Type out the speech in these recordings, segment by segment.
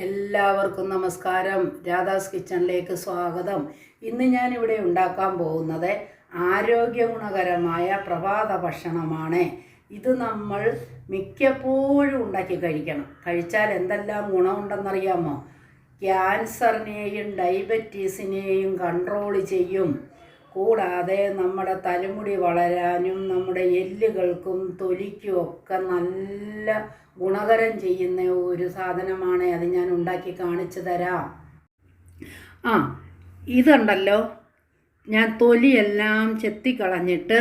എല്ലാവർക്കും നമസ്കാരം. രാധാസ് കിച്ചണിലേക്ക് സ്വാഗതം. ഇന്ന് ഞാനിവിടെ ഉണ്ടാക്കാൻ പോകുന്നത് ആരോഗ്യഗുണകരമായ പ്രഭാത ഭക്ഷണമാണ്. ഇത് നമ്മൾ മിക്കപ്പോഴും ഉണ്ടാക്കി കഴിക്കണം. കഴിച്ചാൽ എന്തെല്ലാം ഗുണമുണ്ടെന്നറിയാമോ? ക്യാൻസറിനെയും ഡയബറ്റീസിനെയും കൺട്രോൾ ചെയ്യും. കൂടാതെ നമ്മുടെ തലമുടി വളരാനും നമ്മുടെ എല്ലുകൾക്കും തൊലിക്കും ഒക്കെ നല്ല ഗുണകരം ചെയ്യുന്ന ഒരു സാധനമാണ്. അത് ഞാൻ ഉണ്ടാക്കി കാണിച്ചു തരാം. ഇതുണ്ടല്ലോ, ഞാൻ തൊലിയെല്ലാം ചെത്തിക്കളഞ്ഞിട്ട്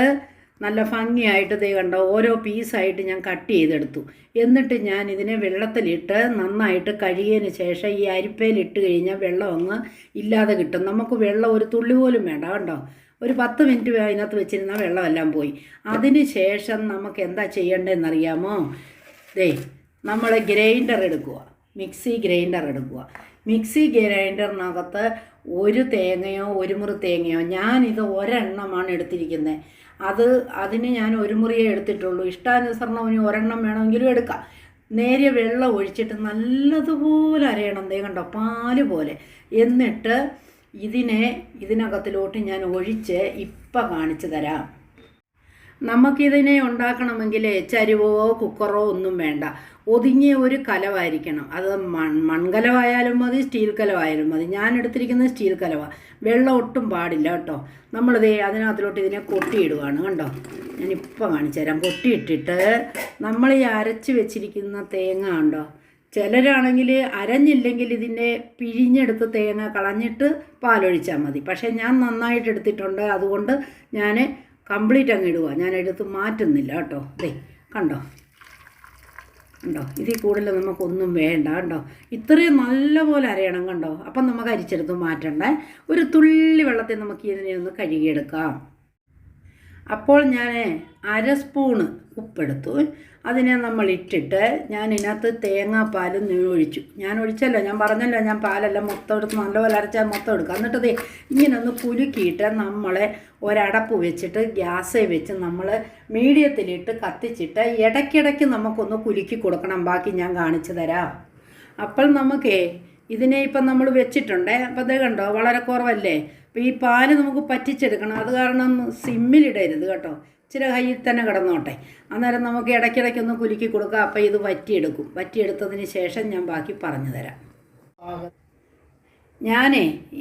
നല്ല ഭംഗിയായിട്ട് ദേ കണ്ടോ, ഓരോ പീസായിട്ട് ഞാൻ കട്ട് ചെയ്തെടുത്തു. എന്നിട്ട് ഞാൻ ഇതിനെ വെള്ളത്തിലിട്ട് നന്നായിട്ട് കഴുകിയതിന് ശേഷം ഈ അരിപ്പയിലിട്ട് കഴിഞ്ഞാൽ വെള്ളം അങ്ങ് ഇല്ലാതെ കിട്ടും. നമുക്ക് വെള്ളം ഒരു തുള്ളി പോലും വേണ്ട. കണ്ടോ, ഒരു 10 മിനിറ്റ് അതിനകത്ത് വെച്ചിരുന്നാൽ വെള്ളമെല്ലാം പോയി. അതിന് ശേഷം നമുക്ക് എന്താ ചെയ്യേണ്ടതെന്നറിയാമോ? നമ്മൾ ഗ്രൈൻഡർ എടുക്കുക, മിക്സി ഗ്രൈൻഡർ എടുക്കുക. മിക്സി ഗ്രൈൻഡറിനകത്ത് ഒരു തേങ്ങയോ ഒരു മുറി തേങ്ങയോ, ഞാനിത് ഒരെണ്ണമാണ് എടുത്തിരിക്കുന്നത്. അതിന് ഞാൻ ഒരു മുറിയേ എടുത്തിട്ടുള്ളൂ. ഇഷ്ടാനുസരണം ഇനി ഒരെണ്ണം വേണമെങ്കിലും എടുക്കാം. നേരിയ വെള്ളം ഒഴിച്ചിട്ട് നല്ലതുപോലെ അരയണം. കണ്ടോ, പാല് പോലെ. എന്നിട്ട് ഇതിനകത്തിലോട്ട് ഞാൻ ഒഴിച്ച് ഇപ്പം കാണിച്ചു തരാം. നമുക്കിതിനെ ഉണ്ടാക്കണമെങ്കിൽ ചരുവോ കുക്കറോ ഒന്നും വേണ്ട. ഒതുങ്ങിയ ഒരു കലമായിരിക്കണം. അത് മൺകലമായാലും മതി, സ്റ്റീൽ കലമായാലും മതി. ഞാൻ എടുത്തിരിക്കുന്നത് സ്റ്റീൽ കലമാണ്. വെള്ളം ഒട്ടും പാടില്ല കേട്ടോ. നമ്മളിത് അതിനകത്തിലോട്ട് ഇതിനെ കൊട്ടിയിടുകയാണ്. കണ്ടോ, ഞാനിപ്പോൾ കാണിച്ചു തരാം. കൊട്ടിയിട്ടിട്ട് നമ്മൾ ഈ അരച്ച് വെച്ചിരിക്കുന്ന തേങ്ങ ഉണ്ടോ, ചിലരാണെങ്കിൽ അരഞ്ഞില്ലെങ്കിൽ ഇതിൻ്റെ പിഴിഞ്ഞെടുത്ത് തേങ്ങ കളഞ്ഞിട്ട് പാലൊഴിച്ചാൽ മതി. പക്ഷേ ഞാൻ നന്നായിട്ട് എടുത്തിട്ടുണ്ട്. അതുകൊണ്ട് ഞാൻ കംപ്ലീറ്റ് അങ്ങ് ഇടുക. ഞാൻ എടുത്ത് മാറ്റുന്നില്ല കേട്ടോ. കണ്ടോ, ഇതിൽ കൂടുതൽ നമുക്കൊന്നും വേണ്ട. കണ്ടോ, ഇത്രയും നല്ലപോലെ അരയണം. കണ്ടോ, അപ്പം നമുക്ക് അരിച്ചെടുത്ത് മാറ്റണ്ടേ. ഒരു തുള്ളി വെള്ളത്തിൽ നമുക്ക് ഇതിനെ ഒന്ന് കഴുകിയെടുക്കാം. അപ്പോൾ ഞാൻ 1/2 സ്പൂണ് ഉപ്പെടുത്തു. അതിനെ നമ്മൾ ഇട്ടിട്ട് ഞാൻ ഇതിനകത്ത് തേങ്ങാപ്പാൽ ഒഴിച്ചു. ഞാൻ ഒഴിച്ചല്ലോ, ഞാൻ പറഞ്ഞല്ലോ, ഞാൻ പാലെല്ലാം മൊത്തം എടുത്ത് നല്ലപോലെ അരച്ചാൽ മൊത്തം എടുക്കുക. എന്നിട്ട് ഇങ്ങനെ ഒന്ന് കുലുക്കിയിട്ട് നമ്മളെ ഒരടപ്പ് വെച്ചിട്ട് ഗ്യാസിൽ വെച്ച് നമ്മൾ മീഡിയത്തിലിട്ട് കത്തിച്ചിട്ട് ഇടയ്ക്കിടയ്ക്ക് നമുക്കൊന്ന് കുലുക്കി കൊടുക്കണം. ബാക്കി ഞാൻ കാണിച്ചു തരാം. അപ്പോൾ നമുക്കേ ഇതിനെ ഇപ്പം നമ്മൾ വെച്ചിട്ടുണ്ട്. അപ്പോൾ അത് കണ്ടോ, വളരെ കുറവല്ലേ. അപ്പോൾ ഈ പാല് നമുക്ക് പറ്റിച്ചെടുക്കണം. അത് കാരണം സിമ്മിലിടരുത് കേട്ടോ. ഇച്ചിരി കയ്യിൽ തന്നെ കിടന്നോട്ടെ. അന്നേരം നമുക്ക് ഇടയ്ക്കിടയ്ക്കൊന്ന് കുലുക്കി കൊടുക്കുക. അപ്പോൾ ഇത് വറ്റിയെടുക്കും. വറ്റിയെടുത്തതിന് ശേഷം ഞാൻ ബാക്കി പറഞ്ഞു തരാം.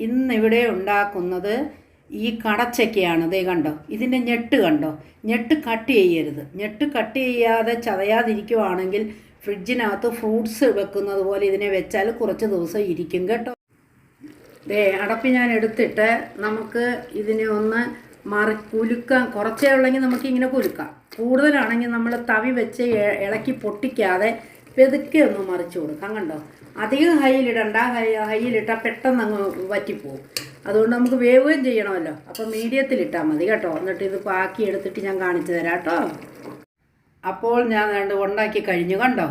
ഇന്നിവിടെ ഉണ്ടാക്കുന്നത് ഈ കടച്ചക്കയാണ്. കണ്ടോ, ഇതിൻ്റെ ഞെട്ട് കണ്ടോ, ഞെട്ട് കട്ട് ചെയ്യരുത്. ഞെട്ട് കട്ട് ചെയ്യാതെ ചതയാതിരിക്കുവാണെങ്കിൽ ഫ്രിഡ്ജിനകത്ത് ഫ്രൂട്ട്സ് വെക്കുന്നത് പോലെ ഇതിനെ വെച്ചാൽ കുറച്ച് ദിവസം ഇരിക്കും കേട്ടോ. അടപ്പി ഞാൻ എടുത്തിട്ട് നമുക്ക് ഇതിനെ ഒന്ന് കുലുക്കാൻ. കുറച്ചേ ഉള്ളെങ്കിൽ നമുക്കിങ്ങനെ കുലുക്കാം. കൂടുതലാണെങ്കിൽ നമ്മൾ തവി വെച്ച് ഇളക്കി പൊട്ടിക്കാതെ പെതുക്കെ ഒന്ന് മറിച്ച് കൊടുക്കാം. കണ്ടോ, അധികം ഹൈയിലിടണ്ട. ഹൈയിലിട്ടാൽ പെട്ടെന്ന് അങ്ങ് വറ്റിപ്പോവും. അതുകൊണ്ട് നമുക്ക് വേവുകയും ചെയ്യണമല്ലോ. അപ്പോൾ മീഡിയത്തിലിട്ടാൽ മതി കേട്ടോ. എന്നിട്ട് ഇത് ബാക്കി എടുത്തിട്ട് ഞാൻ കാണിച്ചു തരാം കേട്ടോ. അപ്പോൾ ഞാൻ ഉണ്ടാക്കി കഴിഞ്ഞു. കണ്ടോ,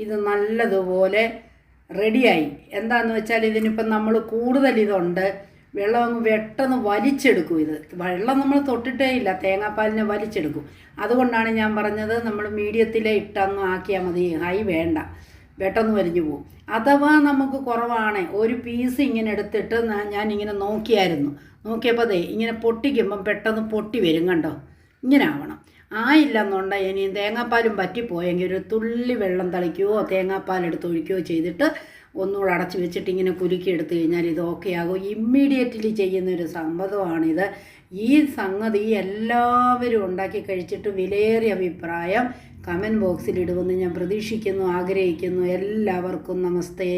ഇത് നല്ലതുപോലെ റെഡിയായി. എന്താണെന്ന് വെച്ചാൽ ഇതിനിപ്പം നമ്മൾ കൂടുതൽ ഇതുണ്ട്. വെള്ളം അങ്ങ് പെട്ടെന്ന് വലിച്ചെടുക്കും. ഇത് വെള്ളം നമ്മൾ തൊട്ടിട്ടേ ഇല്ല, തേങ്ങാപ്പാലിനെ വലിച്ചെടുക്കും. അതുകൊണ്ടാണ് ഞാൻ പറഞ്ഞത് നമ്മൾ മീഡിയത്തിലെ ഇട്ടങ്ങ് ആക്കിയാൽ മതി. ഹൈ വേണ്ട, പെട്ടെന്ന് വലിഞ്ഞു പോകും. അഥവാ നമുക്ക് കുറവാണ്, ഒരു പീസ് ഇങ്ങനെ എടുത്തിട്ട് ഞാൻ ഇങ്ങനെ നോക്കിയപ്പോൾ ഇങ്ങനെ പൊട്ടിക്കുമ്പം പെട്ടെന്ന് പൊട്ടി വരും. കണ്ടോ, ഇങ്ങനെ ആവണം. ആയില്ലെന്നുണ്ടെങ്കിൽ ഇനി തേങ്ങാപ്പാലും പറ്റിപ്പോയെങ്കിൽ ഒരു തുള്ളി വെള്ളം തളിക്കുകയോ തേങ്ങാപ്പാലെടുത്ത് ഒഴിക്കുകയോ ചെയ്തിട്ട് ഒന്നുകൂടെ അടച്ച് വെച്ചിട്ട് ഇങ്ങനെ കുലുക്കി എടുത്തു കഴിഞ്ഞാൽ ഇത് ഓക്കെ ആകും. ഇമ്മീഡിയറ്റ്ലി ചെയ്യുന്നൊരു സംഭവമാണിത്. ഈ സംഗതി എല്ലാവരും ഉണ്ടാക്കി കഴിച്ചിട്ട് വിലയേറിയ അഭിപ്രായം കമൻറ്റ് ബോക്സിൽ ഇടുമെന്ന് ഞാൻ പ്രതീക്ഷിക്കുന്നു, ആഗ്രഹിക്കുന്നു. എല്ലാവർക്കും നമസ്തേ.